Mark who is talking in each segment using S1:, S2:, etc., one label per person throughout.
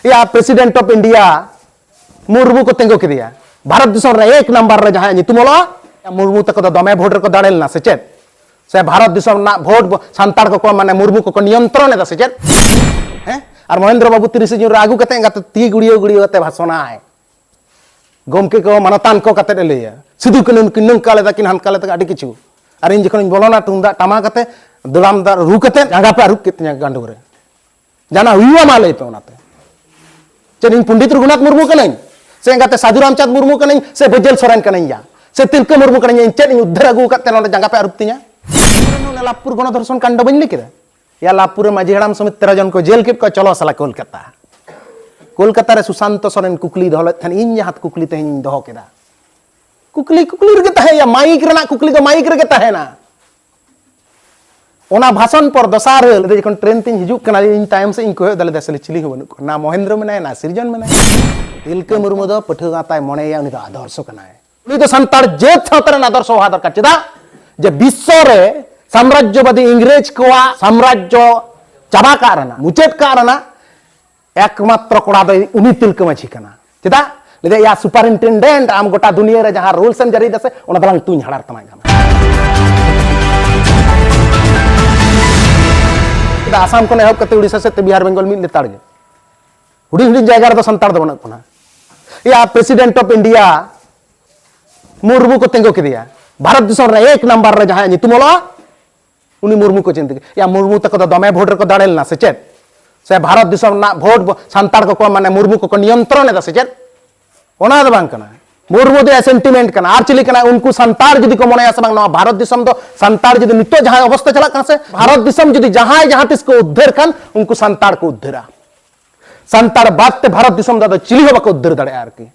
S1: या president of India Murmu को तेंगो किदिया भारत दिसम रे एक नंबर रे जहां नितुमोलो मुर्मू तक तो दमे भोट रे को दाड़ेलना से चेत से भारत दिसम ना भोट सांताड़ को माने मुर्मू को नियंत्रण एदा से चेत हैं और महेंद्र बाबू 30 जून रे आगु कते गाते ती गुड़ियो गुड़ियो कते भाषणाय गोमके को मानतान को कते लेया सिधु किन किन काले दा किन हनकाले तक आडी किछु और इन जखन बोलोना तुंदा टमा कते दुलाम दा रु कते जांगा पे रुक कितने गांडू रे जाना हुआ माले पे ओनाते चेन पंडित रघुनाथ मुर्मू कनई से गाते साधु रामचंद्र मुर्मू कनई से बजेल सोरेन कनई या से तिलका मुर्मू कनई चेन उद्धर आगु कते नोडे जांगा पे रुकतिया लाभपुर गणधर्षण कांड बन लिखिदा या लाभपुर माझी हड़ाम समेत 13 जन को जेल केट को चलो साला कोलकाता रे सुशांत सोरेन कुकली दहल थन इन जहात कुकली तेन दहो केदा कुकली कुकली रे तहे या माइक रेना कुकली दो माइक रे तहे ना ओना भाषण पर दसार रे जखन ट्रेन तीन हिजुक कना इन टाइम से इन को दले दसले चिली हो बनु ना महेंद्र मनाय ना सृजन मनाय तिलका मुर्मू दो पठुगा ताय मनेया उनी दो आदर्श कनाय उनी दो संताड़ जेत सातरन आदर्श हा दरकार चेदा जे विश्व रे साम्राज्यवादी इंग्रेज को साम्राज्य चाबा कारना मुचेत कारना एकमात्र कोड़ा दो उनी तिलका माछी कना चेदा लेदे या सुपरिनटेंडेंट आम गोटा दुनिया रे जहां रूल्स एंड जरी दसे ओना दलांग तुኝ हड़ार तमाय गाना आसाम को एहब कते उड़ीसा से बिहार बंगाल मिल लेताड़ गे हुडी हुडी जायगा रे संताड़ दो बना कोना या प्रेसिडेंट ऑफ इंडिया मुर्मू को तेंगो किदिया भारत दिसम रे एक नंबर रे जहां नितुमोलो उनी मुर्मू को चिंत या मुर्मू तक तो दमे भोट रे को दाड़ेलना से चेत से भारत दिसम ना भोट सांताड़ को माने मुर्मू को नियंत्रण एदा से चेत ओना द बांग कना मुर्मू दे सेंटिमेंट कना आर चिली कना उनको सांताड़ जदी को मने आसबांग ना भारत दिसम दो सांताड़ जदी नितो जहां अवस्था चला कना से भारत दिसम जदी जहां तिस को उद्धार खान उनको सांताड़ को उद्धारा सांताड़ बात ते भारत दिसम दा चिली हो बाको उद्धार दड़े आर की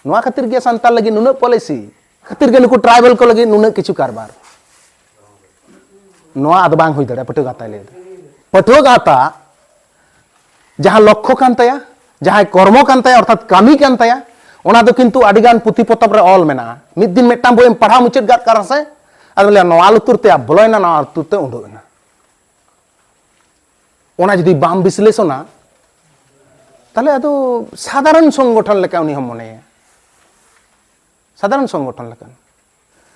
S1: नोआ खातिर गे सांताड़ लगी नुन पॉलिसी खातिर गे नुको ट्राइबल को लगी नुन किछु कारबार नोआ आद बांग हुई दड़े पटुगाता ले पटुगाता जहां लक्ष्य कान तया जहां कर्म कान तया अर्थात कामी कान तया ओना दो किंतु अडिगान पुथि पोतब रे ऑल मेना मिद दिन मेटाम बोयम पढ़ा मुचेत गार कार से अदले नोआ लुतुर ते बोलयना नोआ लुतुर ते उडोना ओना जदी बाम विश्लेषणा ताले अदो साधारण संगठन लेका उनी हम मने साधारण संगठन लेका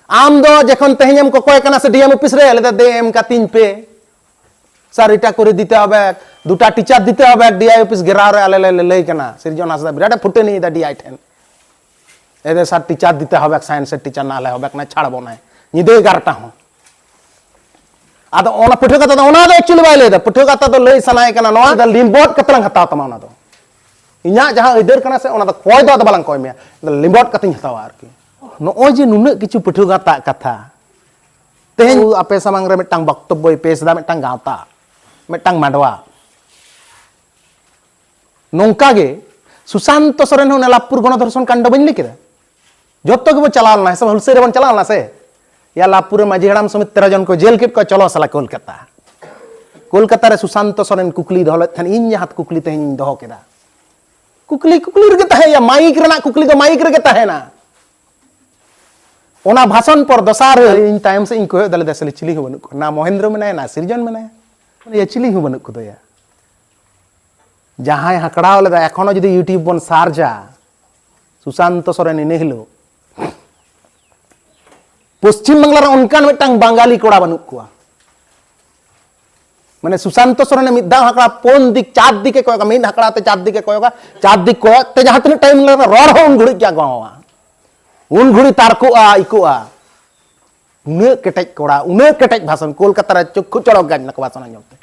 S1: आम दो जखन तेहम को कोय कना से डीएम ऑफिस रे ले दे एम का 3 पे सर इटा करे दिते हबे दुटा टीचर दिते हबे डीआई ऑफिस घेराव रे आले ले कना सृजन आसदा बिराट फुटे नहीं दा डीआई ठेन एदे सर टीचर दिते हबे साइंस टीचर ना ले हबे ना छाड़बो ना निदे 11टा हो आदो ओना पुठो कता दो ओना दो एक्चुअली बाय ले दा पुठो कता दो लई सनाय कना नोआ दा लिम्बोट कतलंग हताव तमा ओना दो इना जहां इधर कना से ओना दो कोय दो बालांग कोय मे लिम्बोट कतिन हतावा आरकी नोओ जे नुने किछु पुठो कता कथा तेहन आपे सामांग रे मिटांग वक्तव्य पेश दा मिटांग गावता मिटांग माडवा नोंका गे सुशांत सोरेन होने लाभपुर गणधर्षण कांड बन लिखिदा जत्तो के बो चलालना से हुलसे रे बन चलालना से या लाभपुर माझी हड़ाम समेत 13 जन को जेल केट को चलो साला कोलकाता रे सुशांत सोरेन कुकली दहल थन इन जहात कुकली तेन दहो केदा कुकली कुकली रे तहे या माइक रेना कुकली दो माइक रे तहे ना ओना भाषण पर दसार इन टाइम से इन को दले दसले चिली हो बनु ना महेंद्र मनाय ना सृजन मनाय ये चिली हो बनु को दया जहां हकड़ाव लेदा एखोनो जदी यूट्यूब बन सार्जा सुशांत सोरेन इने हिलो पश्चिम बांगला रे उनकान मिटांग बांगाली कोड़ा बनु कुआ माने सुशांत सोरेन मिदा हकड़ा पोन दिक चार दिके कोयगा मिन हकड़ा ते चार दिके कोयगा चार दिक को ते जहां तने टाइम ले रोड हो उन घुड़ी क्या गवा उन घुड़ी तारकोआ इकोआ उने केटेज कोड़ा उने केटेज भाषण कोलकाता रे चोखु चड़क गाज नक भाषण आंजमते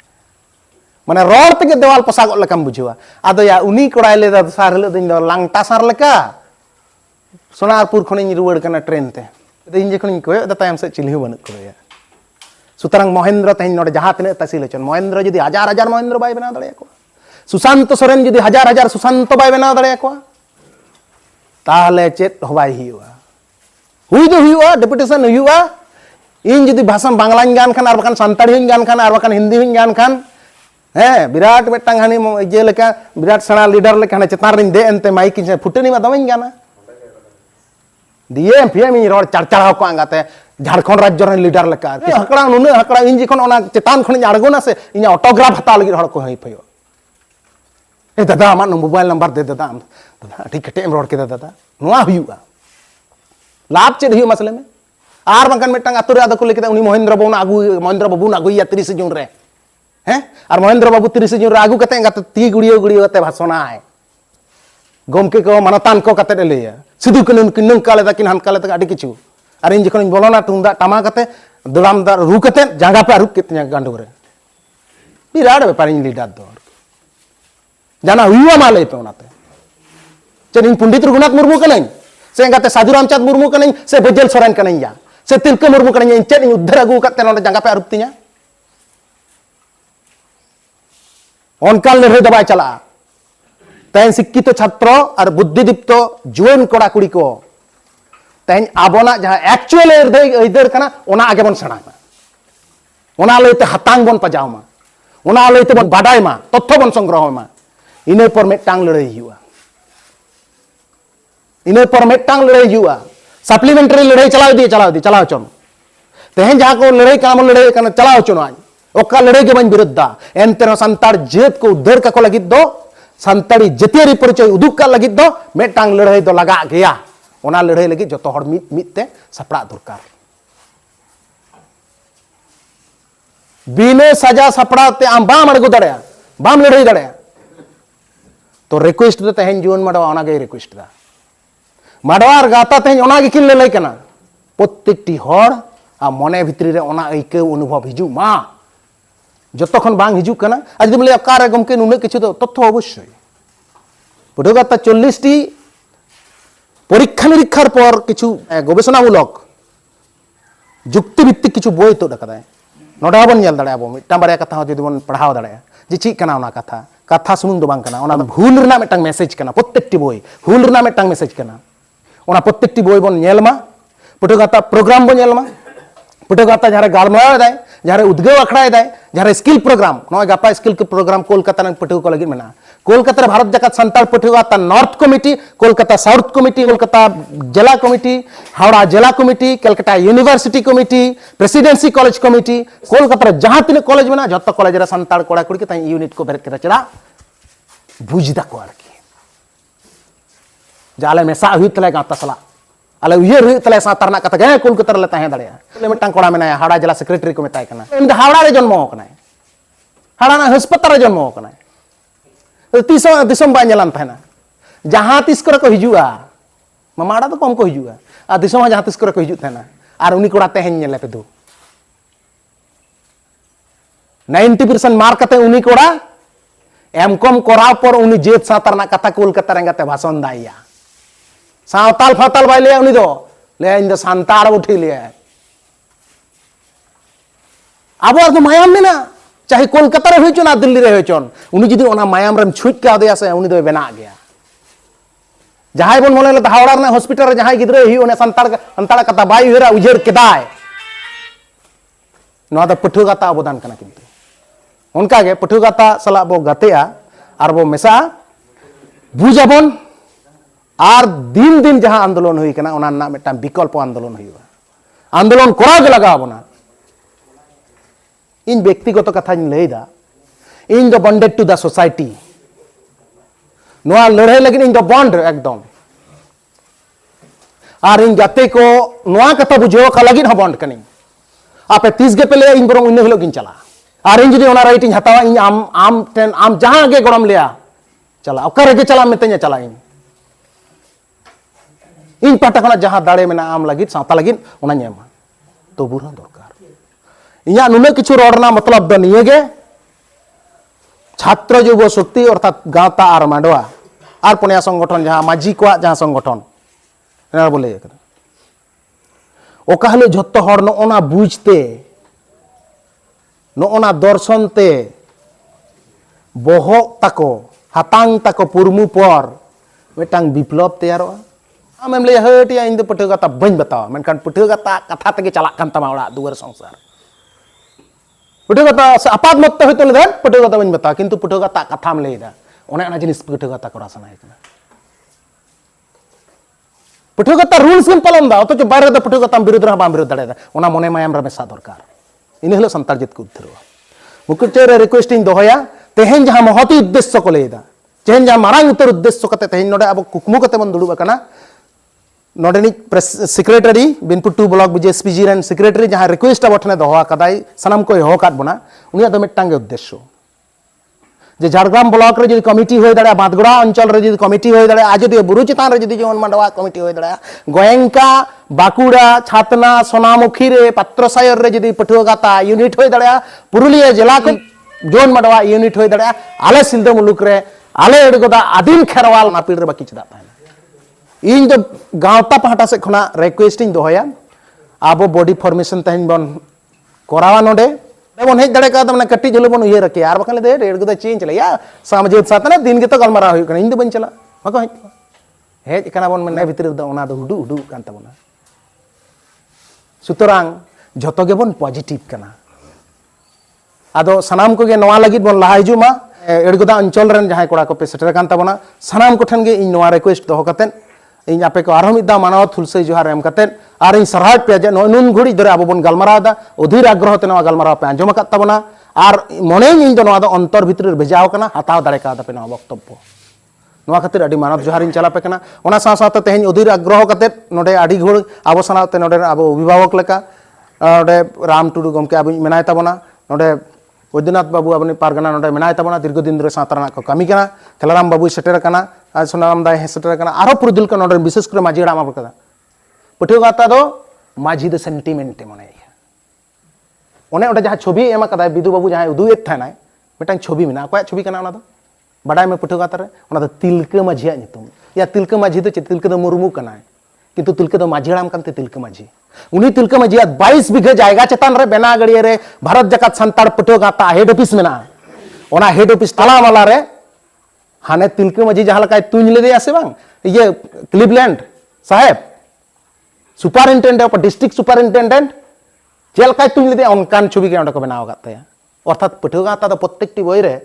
S1: माने रोड ते देवाल पसाग लकम बुझुआ आदो या उनी कोड़ा ले दा सार ले दिन लांगटा सार लका सोनारपुर खनि रुवड़ कना ट्रेन ते इन जखन को दा तायम से चिल्हि बन को या सुतरांग महेंद्र तेन नोडे जहां तने तहसील चन महेंद्र जदी हजार हजार महेंद्र बाय बना दड़े को सुशांत सोरेन जदी हजार हजार सुशांत बाय बना दड़े को ताहले चेत होबाय हियुआ हुई दो हुआ डेपुटेशन हुआ इन जदी भाषण बांग्लाइन गान खान आर बकान सांताड़ी गान खान आर बकान हिंदी गान खान है विराट मिटांग हानी जे लेका विराट सणा लीडर लेका हाने चेतान रिन दे एनते माइक इन फुटेनी मा दमइन गाना दिए पीएम इन रोड चरचराव को आंगाते झारखंड राज्य रे लीडर लेका हकड़ा नुने हकड़ा इन जिखन ओना चेतान खन आड़गोना से इन ऑटोग्राफ हता लगी हड़ को हई फयो दादा आमा मोबाइल नंबर दे दादा दादा अटी कटे रोड के दादा नोआ हुआ लाभ चेद हुआ मसले में आर बांकन मिटंग आतुरे आदो को लेके उनी महेंद्र बाबू ना आगु महेंद्र बाबू ना आगुया 30 जून रे हैं और महेंद्र बाबू 30 जून रे आगु कते गाते ती गुड़ियो गुड़ियो कते भाषणा है गोमके को मानतान को कते लेया सिधु किन किन काले दा किन हन काले दा अडी किछु और इन जखन बोलोना तुंदा टमा कते दड़ाम दा रू कते जांगा पे रुक कितने गांडो रे बिराड़ व्यापार इन लीडर दो जाना हुआ माले पे ओनाते चेन पंडित रघुनाथ मुर्मू कनई से गाते साधु रामचंद्र मुर्मू कनई से बजेल सोरेन कनई या से तिलका मुर्मू कनई चेन उद्धर अगु कते नोंडे जांगा पे रुकतिया ओनका लड़ाई दबाई चला तेन शिक्षित छात्र और बुद्धिदीप्त जुआन कोड़ा कुड़ी को तेन आबोना जहां एक्चुअल इधर कना ओना आगे बन सेणामा ओना लइते हतांग बन पजावमा ओना लइते बन बाडायमा तथ्य बन संग्रहमा इने पर मेटांग लड़ाई हुआ इने पर मेटांग लड़ाई हुआ सप्लीमेंटरी लड़ाई चलाओ चोन तेहन जहां को लड़ाई काम लड़ाई कना चलाओ चोन आज ओका लड़ाई के बन विरुद्धा एनते संताड़ जेत को उद्धार का को लगित दो संताड़ी जतियारी परिचय उदुक का लगित दो मेटांग लड़ाई दो लगा गया ओना लड़ाई लगी जो हर मिते सपड़ा दरकार बिने सजा सपड़ाते आम बाम अड़गो दाड़े बाम लड़ाई दाड़े तो रिक्वेस्ट दो तेहन जुआन माडवा ओना गे रिक्वेस्ट दा माडवा और गाता तेहन ओना गे किन लड़ाई कना प्रत्येकटी हर आ मने भितरी रे ओना ऐके अनुभव हिजु मा जतक्षण बांग हिजु कना आज बोले अकारे गमके नुने किछु तो तथ्य अवश्य पढ़ुगाता 40 टी परीक्षा निरीक्षार पर किछु गवेषणामूलक जुक्तिभित्तिक किछु बोई तो दकादाय नोडा बन नेल दाड़े आबो मिटां बारे कथा जदि बन पढ़ाव दाड़े जे ची कना ओना कथा सुमुंग दो बांग कना ओना भूल रना मिटां मेसेज कना प्रत्येकटी बोई भूल रना मिटां मेसेज कना ओना प्रत्येकटी बोई बन नेलमा पढ़ुगाता प्रोग्राम बन नेलमा पढ़ुगाता जहारे गालमाराव दाय जहारे उद्गव अखड़ा दाय जहारे स्किल प्रोग्राम नय गापा स्किल के प्रोग्राम कोलकाता रन पठु को लगी मेना कोलकाता भारत जगत संताल पठुगाता north committee Kolkata south committee Kolkata जिला कमिटी हावड़ा जिला committee Calcutta university committee presidency college committee Kolkata जहां तीन कॉलेज मेना जत कॉलेज रे संताल कोड़ा कुड़ी के यूनिट को बेरत के चला बुझदा को आरकी जाले मेसा हुई तले गाता सला अले उयर हुई तले सातारना कथा गे कोलकाता रे ताहे दाड़िया ले मिटांग कोड़ा मेना हावड़ा जिला सेक्रेटरी को मेताय कना इन हावड़ा रे जन्म होकना हावड़ा ना अस्पताल रे जन्म होकना दिसम बा नेलान थाना जहां तिस करे को हिजुआ मामाड़ा तो कम को हिजुआ आ दिसम जहां तिस करे को हिजु थाना आर उनी कोड़ा तेहन नेले पे दो 90% मार्क कते उनी कोड़ा एमकॉम कराव पर उनी जेत सातारना कथा कोलकाता रेंगाते भाषण दाइया सावताल फाताल बाय ले उनी दो ले इन द संताड़ उठी ले आबो तो मायाम में ना चाहे कोलकाता रे होइचोन आ दिल्ली रे होइचोन उनी जदि ओना मायाम रेम छुट का देया से उनी दो बेना गया जहाय बन मोले हावड़ा रे हॉस्पिटल रे जहाय गिदरे हि ओने संताड़ कथा बाय हेरा उजेर केदाय नोआ द पठुगाता अवदान कना किंतु उनका गे पठुगाता सला बो गतेया आर बो मेसा बुझाबन आर दिन दिन जहां आंदोलन हुई कना ओना ना मेटा विकल्प आंदोलन हुआ आंदोलन करा के लगा बना इन व्यक्तिगत कथा लैदा in the bonded to the society नोआ लड़ाई लगी इन द बॉन्ड एकदम और इन गाते को नोआ कथा बुझो का लगी बॉन्ड कनी आपे 30 गे पेले इन बरम इन हिलो गिन चला और इन जदी ओना राइट इन हतावा इन आम जहां गे गरम लिया चला ओकरे गे चला मेतेኛ चला इन पाटा खना जहां दाड़े मेना आम लगी सावता लगी ओना नेमा तो बुरा दरकार इया नुने किछु रोडना मतलब द निये गे छात्र युव शक्ति अर्थात गावता और मांडवा और पुनिया संगठन जहां माझी को जहां संगठन एना बोले ओका हले झत्तो हर नोना बुझते नोना दर्शन ते बहक ताको हातांग ताको पुरमु पर मेटांग विप्लव तैयारो आमेम ले हटिया इन द पठुगाता बन बताओ मेनखान पठुगाता कथा तगे चला कान तमा ओड़ा दुआर संसार पठुगाता आपात मत होतो ले पठुगाता बन बता किंतु पठुगाता कथाम लेदा ओने ना जिनिस पठुगाता करा सनाय कना पठुगाता रूल्स हम पालन दा तो बारे द पठुगाता विरुद्ध रा बाम विरुद्ध दाड़े ओना मने मायाम रा मेसा दरकार इन हलो संताल जित को उद्धरवा मुकुचेर रिक्वेस्टिंग दोहया तेहेन जहां महती उद्देश्य को लेदा तेहन जहाँ मारांग उतर उद्देश्य कते तेहन नोडे अब कुकमु कते बन दुड़ुब अकना नोडेनी press secretary Binpur 2 block BJSPG रेन सेक्रेटरी जहाँ रिक्वेस्ट अब ठने दोहा कदाई सनम को हो काट बना उनिया दो मिट्टांगे उद्देश्य जे झारग्राम ब्लॉक रे जदि कमिटी होय दाड़ा बादगुड़ा अंचल रे जदि कमिटी होय दाड़ा आज जदि बुरु चितान रे जदि जेमन मांडवा कमिटी होय दाड़ा गोयंका बाकुड़ा छातना सोनामुखी रे पात्रसायर रे जदि पठुआ गाता यूनिट होय दाड़ा पुरुलिया जिला को जोन मांडवा यूनिट होय दाड़ा आले सिलदो मुलुक रे आले एडगोदा आदिम खेरवाल नापिल रे बाकी चदा इन जो गांवता पहाटा से खना रिक्वेस्ट इन दोहया आबो बॉडी फॉर्मेशन तहन बन कोरावा नोडे बन हेज दड़े का मैंने कट्टी झुल बन उयर रखे यार बखले दे एडगोदा चेंज चला या सामजिक साथ ना दिन के तो गलमारा हुई कना इन दो बन चला मको हेज कना बन मने भितर द ओना दो हुडु हुडु कान तबना सुतरांग झतो गे बन पॉजिटिव कना आदो सनाम को गे नवा लगी बन लहा हिजुमा एडगोदा अंचल रन जहां कोड़ा को पे सेटर कान तबना सनाम को ठन गे इन नवा रिक्वेस्ट दोहो कतेन इन आपे को आरो मिदा मानव थुलसे जोहार एम कतेन आर इन सरहाट पे जे नुन घुड़ी धरे अब बन गलमारा दा अधीर आग्रह ते नवा गलमारा पे आंजम का तबना आर मने इन दो नवा दो अंतर भितर भेजाव कना हताव दाड़े का पे नवा वक्तव्य नवा खातिर अडी मानव जोहार इन चला पे कना ओना सा सा तेहन अधीर आग्रह कते नोडे आडी घुड़ आबो सनाते नोडे आबो अभिभावक लेका नोडे राम टुडू गमके अब मेनाय तबना नोडे वैद्यनाथ बाबू अपनी पारगना नोडे मेनाय तबना दीर्घ दिन धरे सातारना को कमी कना खेलाराम बाबू सेटर कना आज सोनाराम दाय सेटर कना आरो पुरुदिल का नोडे विशेष करे माझी राम आपका पठियो गाता दो माझी द सेंटिमेंट मने ओने ओडे जहां छवि एमा कदा बिदु बाबू जहां उदुएत थानाय मिटांग छवि मेना कोया छवि कना ओना दो बडाय में पठियो गाता रे ओना दो तिलका माझिया नितुम या तिलका माझी दो तिलका दो मुर्मू कनाय किंतु तिलका दो माझी राम कांते तिलका माझी उनी तिलका माझी 22 बीघा जायगा चेतान रे बेना गड़िया रे भारत जकात संताड़ पठियो गाता हेड ऑफिस मेना ओना हेड ऑफिस ताला वाला रे हाने तिलका माझी जहां लकाय तुंज ले दिया से बांग ये क्लिवलैंड साहेब superintendent of district superintendent jail काय तुंज ले दिया उनकान छवि के ओंडे को बनाव गाता है अर्थात पठियो गाता दो प्रत्येकटी बय रे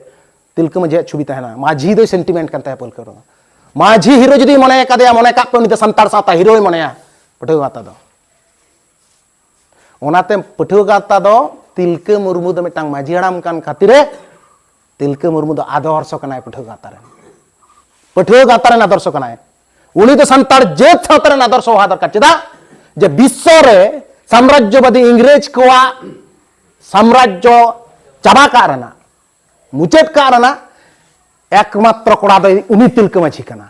S1: तिलका माझी छवि तहना माझी दो सेंटिमेंट कांते पल करो माझी हीरो जदी मने कादया मने का पे संताड़ साता हीरो मनेया पठियो गाता दो ओनाते पठियो गाता दो तिलका मुर्मू दो मिटांग माझी हड़ाम कान खातिरे तिलका मुर्मू दो आदर्श कनाय पठियो गाता रे आदर्श कनाय उनी दो संताड़ जेत सातरे आदर्श होहा दरकार चेदा जे विश्व रे साम्राज्यवादी इंग्रेज कोआ साम्राज्य चाबा कारना मुचेत कारना एकमात्र कोड़ा दो उनी तिलका माझी कना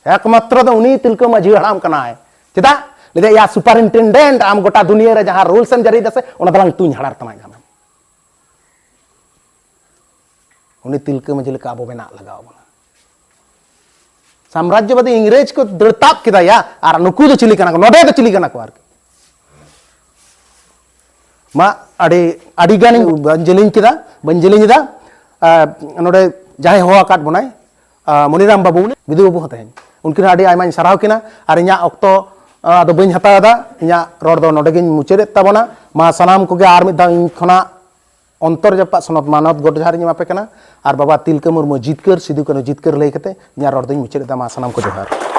S1: एकमात्र दो उनी तिलका माझी हड़ाम कनाय चेदा लेदे या सुपरिटेंडेंट आम गोटा दुनिया रे जहां रूल्स एंड जारी दसे ओना दलांग तुኝ हड़ार तनाय गाना उनी तिलका माझी लेका आबो बेना लगाव बना साम्राज्यवादी इंग्रेज को दृढ़ताप किदा या आर नुकु दो चिली कना को नोडे दो चिली कना को आर मा अडी अडी गानी बंजलिंग दा नोडे जाय हो आकाट बनाय मनिराम बाबू बिदु बाबू हते उनकिन अडी आयमा सराव किना आर इया ऑक्टो आदो बइन हतादा इया रोड दो नोडे गिन मुचेरे तबना मा सनाम को गे आर मिद दा इन खना अंतर जपा सनत मानत गोड जहार मापे कना आर बाबा तिलका मुर्मू जितकर सिदु कनो जितकर लई कते इया रोड दो मुचेरे दा मा सनाम को जोहार।